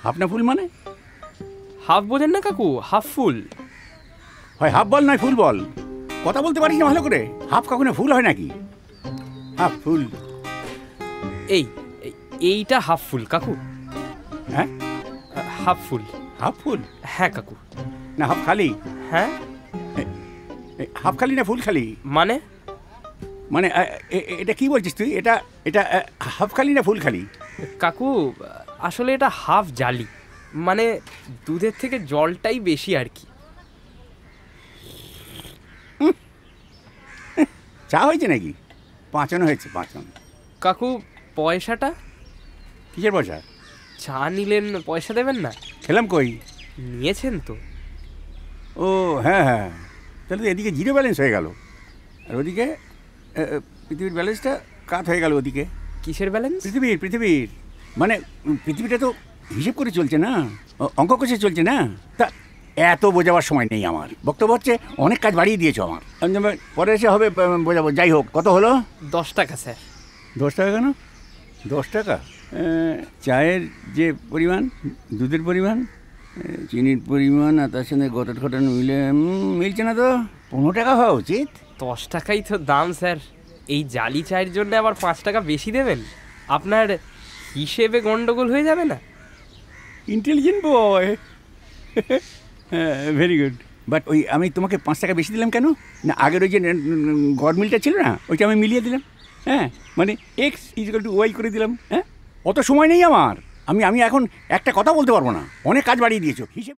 Half না ফুল মানে? Half বোঝেন না কাকু? হাফ ফুল হয় হাফ বল নয় ফুল বল, কথা বলতে পারিস না ভালো করে। হাফ কখনো ফুল হয় নাকি? হাফ ফুল এইটা হাফ ফুল কাকু। হ্যাঁ হাফ ফুল। হাফ ফুল? হ্যাঁ কাকু। না হাফ খালি? হ্যাঁ। হাফ খালি না ফুল খালি? মানে মানে এটা কি বলছিস তুই? এটা এটা হাফ খালি না ফুল খালি? কাকু আসলে এটা হাফ জালি, মানে দুধের থেকে জলটাই বেশি আর কি। চা হয়েছে নাকি? পাঁচানো হয়েছে, পাঁচানো। কাকু পয়সাটা? কিসের পয়সা? চা নিলেন, পয়সা দেবেন না? খেলাম কই? নিয়েছেন তো। ও হ্যাঁ হ্যাঁ, তাহলে তো এদিকে জিরো ব্যালেন্স হয়ে গেল, আর ওদিকে পৃথিবীর ব্যালেন্সটা কাট হয়ে গেল। ওদিকে কিসের ব্যালেন্স? পৃথিবীর মানে পৃথিবীটা তো হিসেব করে চলছে না, অঙ্ক কষে চলছে না। তা এত বোঝাবার সময় নেই আমার। বক্তব্য হচ্ছে অনেক কাজ বাড়িয়ে দিয়েছো আমার, পরে এসে হবে বোঝাবো। যাই হোক, কত হলো? 10 টাকা স্যার। 10 টাকা কেন? 10 টাকা? চায়ের যে পরিমাণ, দুধের পরিমাণ, চিনির পরিমাণ আর তার সঙ্গে গটন খটন মিলছে না তো। 15 টাকা হওয়া উচিত। 10 টাকাই তো দাম স্যার। এই জালি চায়ের জন্য আবার 5 টাকা বেশি দেবেন? আপনার হিসেবে গন্ডগোল হয়ে যাবে না? ইন্টেলিজেন্ট বয়। হ্যাঁ, ভেরি গুড। বাট ওই আমি তোমাকে 5 টাকা বেশি দিলাম কেন? না আগের ওই যে গড় মিলটা ছিল না, ওইটা আমি মিলিয়ে দিলাম। হ্যাঁ, মানে এক্স ইজিক্যাল টু ওয়াই করে দিলাম। হ্যাঁ, অত সময় নেই আমার। আমি এখন একটা কথা বলতে পারবো না, অনেক কাজ বাড়িয়ে দিয়েছো। হিসেব